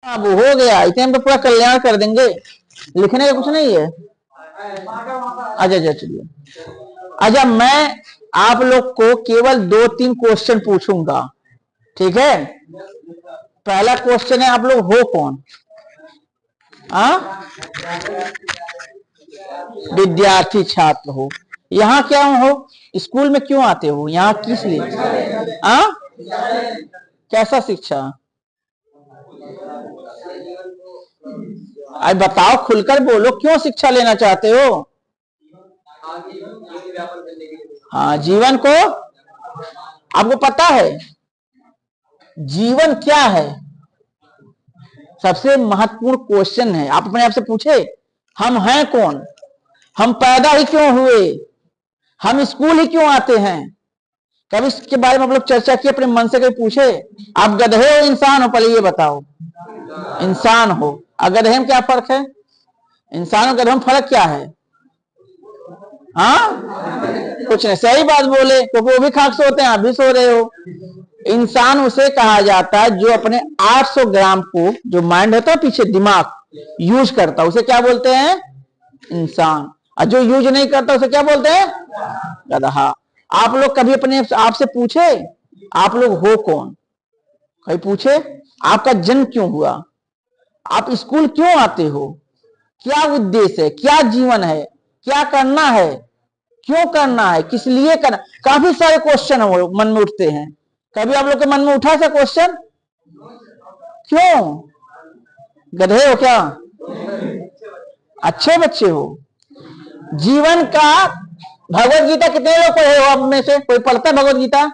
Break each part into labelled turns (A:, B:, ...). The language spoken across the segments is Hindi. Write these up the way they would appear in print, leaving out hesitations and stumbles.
A: अब हो गया, इतने में तो पूरा कल्याण कर देंगे, लिखने का कुछ नहीं है। अच्छा अच्छा चलिए। अच्छा मैं आप लोग को केवल 2-3 क्वेश्चन पूछूंगा, ठीक है। पहला क्वेश्चन है, आप लोग हो कौन? हाँ, विद्यार्थी छात्र हो। यहाँ क्या हो, स्कूल में क्यों आते हो, यहाँ किस लिए? हाँ, कैसा शिक्षा? अरे बताओ, खुलकर बोलो, क्यों शिक्षा लेना चाहते हो? हाँ, जीवन को, आपको पता है जीवन क्या है? सबसे महत्वपूर्ण क्वेश्चन है, आप अपने आप से पूछे, हम हैं कौन? हम पैदा ही क्यों हुए? हम स्कूल ही क्यों आते हैं? कभी इसके बारे में आप लोग चर्चा की अपने मन से, कभी पूछे आप गधे हो इंसान हो? पहले ये बताओ, इंसान हो और गधे में क्या फर्क है? इंसान और गधे में फर्क क्या है? हाँ, कुछ नहीं, सही बात बोले, क्योंकि वो भी खाक सोते हैं, आप भी सो रहे हो। इंसान उसे कहा जाता है जो अपने 800 ग्राम को, जो माइंड होता है पीछे दिमाग, यूज करता, उसे क्या बोलते हैं? इंसान। और जो यूज नहीं करता उसे क्या बोलते हैं? गधा। आप लोग कभी अपने आप से पूछे आप लोग हो कौन? कभी पूछे आपका जन्म क्यों हुआ? आप स्कूल क्यों आते हो? क्या उद्देश्य है? क्या जीवन है? क्या करना है? क्यों करना है? किस लिए करना? काफी सारे क्वेश्चन मन में उठते हैं। कभी आप लोग के मन में उठा सा क्वेश्चन? क्यों? गधे हो क्या? अच्छे बच्चे हो। जीवन का, भगवत गीता कितने लोग पढ़े हो आप में से? कोई पढ़ता है भगवत गीता?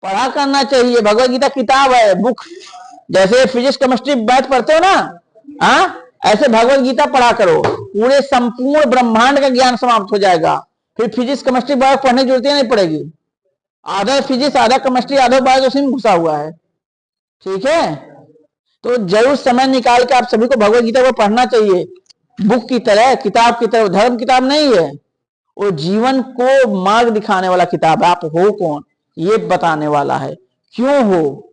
A: पढ़ा करना चाहिए, भगवत गीता किताब है, बुक। जैसे फिजिक्स केमिस्ट्री मैथ पढ़ते हो ना, ऐसे भगवत गीता पढ़ा करो, पूरे संपूर्ण ब्रह्मांड का ज्ञान समाप्त हो जाएगा। फिर फिजिक्स केमिस्ट्री बायो पढ़ने की जरूरत नहीं पड़ेगी। आधा फिजिक्स, आधा केमिस्ट्री, आधा बायो उसी में घुसा हुआ है, ठीक है। तो जरूर समय निकाल के आप सभी को भगवत गीता को पढ़ना चाहिए, बुक की तरह, किताब की तरह। धर्म किताब नहीं है वो, जीवन को मार्ग दिखाने वाला किताब है। आप हो कौन ये बताने वाला है, क्यों हो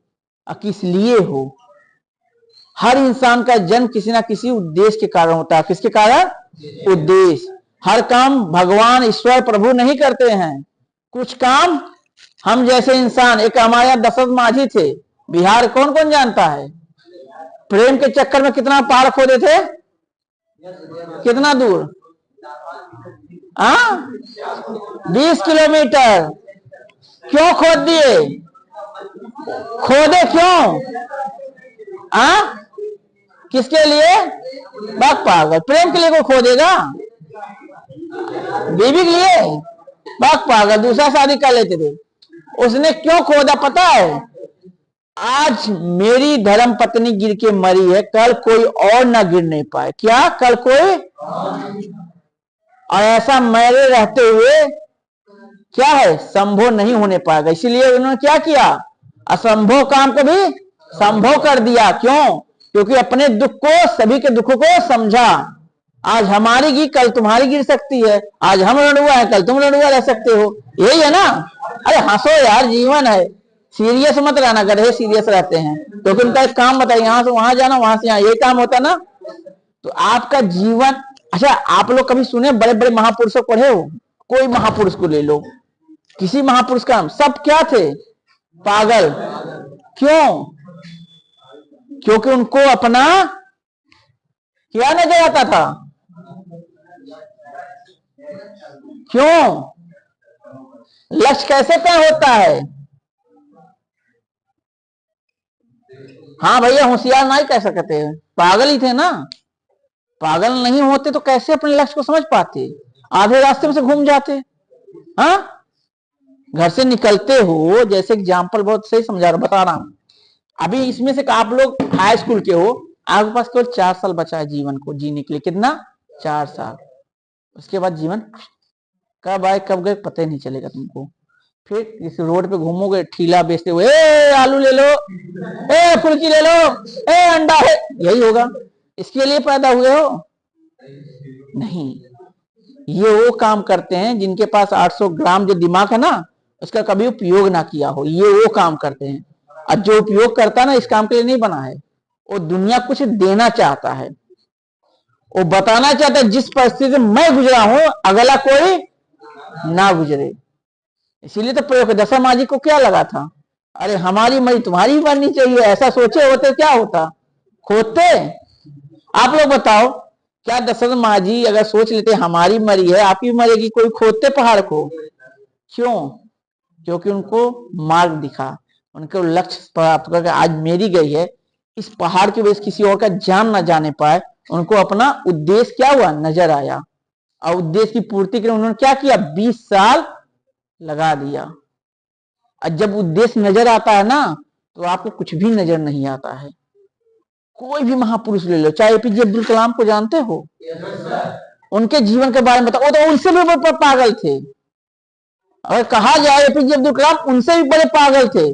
A: और किस लिए हो। हर इंसान का जन्म किसी ना किसी उद्देश्य के कारण होता है। किसके कारण? उद्देश्य। हर काम भगवान ईश्वर प्रभु नहीं करते हैं, कुछ काम हम जैसे इंसान। एक हमारे यहाँ दशरथ माझी थे, बिहार, कौन कौन जानता है? प्रेम के चक्कर में कितना पहाड़ खोदे थे, कितना दूर? 20 किलोमीटर। क्यों खोद दिए? खोदे क्यों? किसके लिए? बाग पागल, प्रेम के लिए कोई खोदेगा? बीवी के लिए? बाग पागल, दूसरा शादी कर लेते थे। उसने क्यों खोदा पता है? आज मेरी धर्म पत्नी गिर के मरी है, कल कोई और ना गिर नहीं पाए। क्या कल कोई? और ऐसा मेरे रहते हुए क्या है, संभव नहीं होने पाएगा। इसीलिए उन्होंने क्या किया, असंभव काम को भी संभव कर दिया। क्यों? क्योंकि अपने दुख को, सभी के दुखों को समझा। आज हमारी गिर कल तुम्हारी गिर सकती है, आज हम लड़ुआ है कल तुम लड़ुआ रह सकते हो, यही है ना। अरे हंसो यार, जीवन है, सीरियस मत रहना। गधे सीरियस रहते हैं, क्योंकि उनका एक काम बताइए, यहाँ से वहां जाना, वहां से यहाँ, ये काम होता है ना। तो आपका जीवन, अच्छा आप लोग कभी सुने बड़े बड़े महापुरुषों पढ़े हो? कोई महापुरुष को ले लो, किसी महापुरुष का नाम, सब क्या थे? पागल। क्यों? क्योंकि उनको अपना क्या नजर आता था। क्यों? लक्ष्य कैसे तय होता है? हाँ भैया, होशियार नहीं कह सकते, पागल ही थे ना। पागल नहीं होते तो कैसे अपने लक्ष्य को समझ पाते? आधे रास्ते में से घूम जाते। घर से निकलते हो, जैसे एग्जाम्पल बहुत सही समझा रहा, बता रहा हूं। अभी इसमें से आप लोग हाई स्कूल के हो, आपके पास केवल 4 साल बचा है जीवन को जीने के लिए। कितना? 4 साल। उसके बाद जीवन कब आए कब गए पता ही नहीं चलेगा तुमको। फिर इस रोड पे घूमोगे ठीला बेचते हुए, आलू ले लो, फुल्की ले लो, अंडा है, यही होगा। इसके लिए पैदा हुए हो? नहीं, ये वो काम करते हैं जिनके पास 800 ग्राम जो दिमाग है ना, उसका कभी उपयोग ना किया हो, ये वो काम करते हैं। और जो उपयोग करता है ना, इस काम के लिए नहीं बना है। वो दुनिया कुछ देना चाहता है, वो बताना चाहता है जिस परिस्थिति से मैं गुजरा हूं अगला कोई ना गुजरे। इसीलिए तो प्रयोग दशरथ माँ जी को क्या लगा था, अरे हमारी मरी तुम्हारी ही बननी चाहिए, ऐसा सोचे होते क्या होता, खोदते। आप लोग बताओ, क्या दशरथ माँ जी अगर सोच लेते हमारी मरी है आपकी मरेगी, कोई खोदते पहाड़ को? क्यों? क्योंकि उनको मार्ग दिखा, उनको लक्ष्य प्राप्त करके आज मेरी गई है, इस पहाड़ की वजह से किसी और का जान ना जाने पाए, उनको अपना उद्देश्य क्या हुआ, नजर आया। और उद्देश्य की पूर्ति के लिए उन्होंने क्या किया, 20 साल लगा दिया। और जब उद्देश्य नजर आता है ना, तो आपको कुछ भी नजर नहीं आता है। कोई भी महापुरुष ले लो, चाहे एपीजे अब्दुल कलाम को जानते हो, उनके जीवन के बारे में बताओ, तो उनसे भी पागल थे। अगर कहा जाए एपीजे अब्दुल कलाम उनसे भी बड़े पागल थे,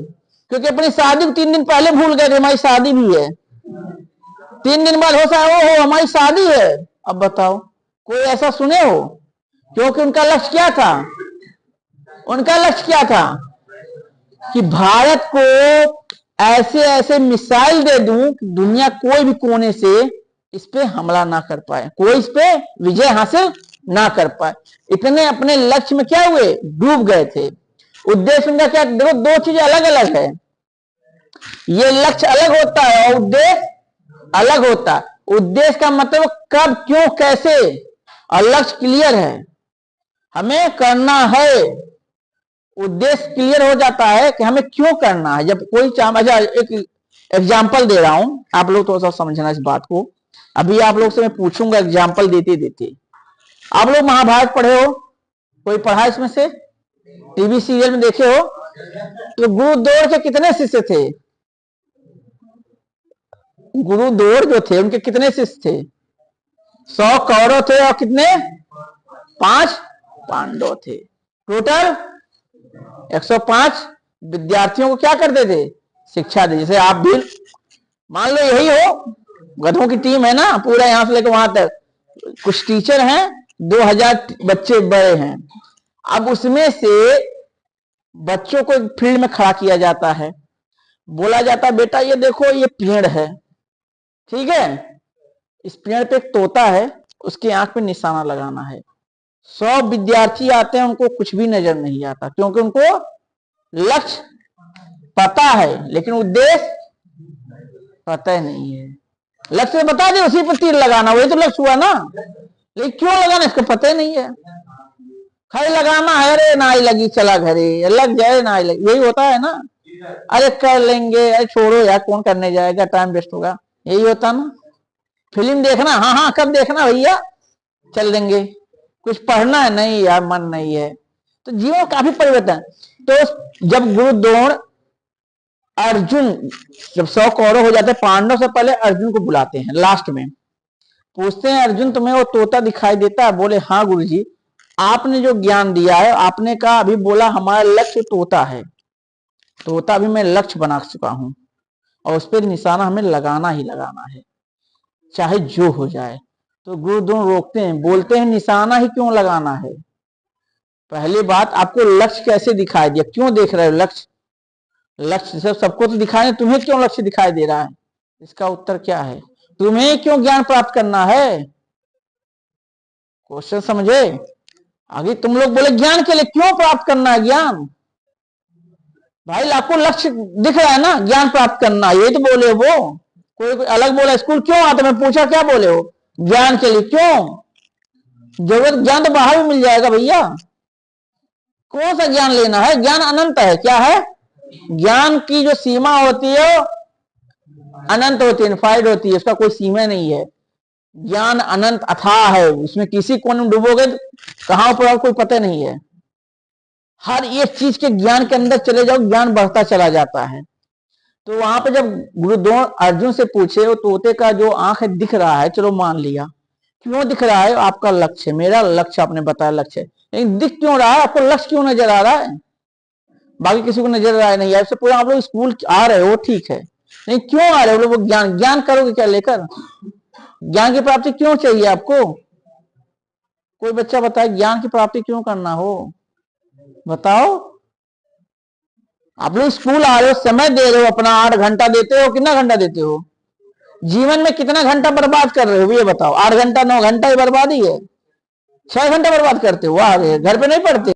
A: क्योंकि अपनी शादी को 3 दिन पहले भूल गए थे, हमारी शादी भी है। 3 दिन बाद हो सा हो हमारी शादी है। अब बताओ, कोई ऐसा सुने हो? क्योंकि उनका लक्ष्य क्या था, उनका लक्ष्य क्या था कि भारत को ऐसे ऐसे मिसाइल दे दूं कि दुनिया कोई भी कोने से इस पे हमला ना कर पाए, कोई इस पे विजय हासिल ना कर पाए। इतने अपने लक्ष्य में क्या हुए, डूब गए थे। उद्देश्य उनका क्या, देखो दो चीजें अलग अलग है, ये लक्ष्य अलग होता है और उद्देश्य अलग होता है। उद्देश्य का मतलब कब, क्यों, कैसे, और लक्ष्य क्लियर है, हमें करना है। उद्देश्य क्लियर हो जाता है कि हमें क्यों करना है। जब कोई अच्छा एक एग्जाम्पल दे रहा हूं, आप लोग थोड़ा सा समझना इस बात को। अभी आप लोग से मैं पूछूंगा एग्जाम्पल देते देते। आप लोग महाभारत पढ़े हो, कोई पढ़ा इसमें से, टीवी सीरियल में देखे हो? तो गुरुद्रोण के कितने शिष्य थे? गुरुद्रोण जो थे उनके कितने शिष्य थे? 100 कौरव थे और कितने, 5 पांडव थे। टोटल 105 विद्यार्थियों को क्या करते थे, शिक्षा दे। जैसे आप भी मान लो यही हो, गधों की टीम है ना, पूरा यहां से लेकर वहां तक, कुछ टीचर हैं, 2000 बच्चे बड़े हैं। अब उसमें से बच्चों को फील्ड में खड़ा किया जाता है, बोला जाता है बेटा ये देखो ये पेड़ है, ठीक है, इस पेड़ पे एक तोता है, उसकी आंख पे निशाना लगाना है। 100 विद्यार्थी आते हैं, उनको कुछ भी नजर नहीं आता, क्योंकि उनको लक्ष्य पता है लेकिन उद्देश्य पता नहीं है। लक्ष्य बता दे उसी पर तीर लगाना, वही तो लक्ष्य हुआ ना, लेकिन क्यों लगाना इसको पता ही नहीं है। खाली लगाना है, अरे ना ही लगी चला घरे, लग जाए ना ही लगी, यही होता है ना। अरे कर लेंगे, अरे छोड़ो यार कौन करने जाएगा, टाइम वेस्ट होगा, यही होता ना। फिल्म देखना, हाँ हाँ कब देखना भैया, चल देंगे। कुछ पढ़ना है, नहीं यार मन नहीं है। तो जीवन काफी परिवर्तन। तो जब गुरु द्रोण अर्जुन, जब 100 कौरव हो जाते हैं, पांडव से पहले अर्जुन को बुलाते हैं, लास्ट में पूछते हैं अर्जुन तुम्हें वो तोता दिखाई देता है? बोले हाँ गुरुजी, आपने जो ज्ञान दिया है, आपने कहा अभी बोला हमारा लक्ष्य तोता है, तोता भी मैं लक्ष्य बना चुका हूं, और उस पर निशाना हमें लगाना ही लगाना है, चाहे जो हो जाए। तो गुरु द्रोण रोकते हैं, बोलते हैं निशाना ही क्यों लगाना है? पहली बात, आपको लक्ष्य कैसे दिखाई दिया, क्यों देख रहे हो लक्ष्य? लक्ष्य से सबको तो दिखाई, तुम्हें क्यों लक्ष्य दिखाई दे रहा है? इसका उत्तर क्या है, तुम्हें क्यों ज्ञान प्राप्त करना है? क्वेश्चन समझे? आगे तुम लोग बोले ज्ञान के लिए, क्यों प्राप्त करना है ज्ञान? भाई आपको लक्ष्य दिख रहा है ना, ज्ञान प्राप्त करना, ये तो बोले वो। कोई अलग बोला स्कूल क्यों आता, मैं पूछा क्या बोले हो, ज्ञान के लिए। क्यों? जरूरत ज्ञान तो बाहर भी मिल जाएगा भैया, कौन सा ज्ञान लेना है? ज्ञान अनंत है, क्या है? ज्ञान की जो सीमा होती है अनंत होती है, इनफाइड होती है, उसका कोई सीमा नहीं है। ज्ञान अनंत अथाह है, उसमें किसी कोने में डूबोगे कहां पर कोई पता नहीं है। हर एक चीज के ज्ञान के अंदर चले जाओ, ज्ञान बढ़ता चला जाता है। तो वहां पे जब गुरु द्रोण अर्जुन से पूछे, वो तोते का जो आंख है दिख रहा है, चलो मान लिया, क्यों दिख रहा है? आपका लक्ष्य, मेरा लक्ष्य आपने बताया लक्ष्य है, लेकिन दिख क्यों रहा है? आपको लक्ष्य क्यों नजर आ रहा है? बाकी किसी को नजर आ रहा नहीं है। इससे पूरा आप लोग स्कूल आ रहे हो, ठीक है, नहीं क्यों आ रहे हो लोग? ज्ञान, ज्ञान करोगे क्या लेकर? ज्ञान की प्राप्ति क्यों चाहिए आपको? कोई बच्चा बताए ज्ञान की प्राप्ति क्यों करना हो, बताओ। आप लोग स्कूल आ रहे हो, समय दे रहे हो, अपना 8 घंटा देते हो, कितना घंटा देते हो? जीवन में कितना घंटा बर्बाद कर रहे हो ये बताओ? 8 घंटा 9 घंटा ही बर्बादी है। 6 घंटा बर्बाद करते हो? वाह, घर पे नहीं पढ़ते?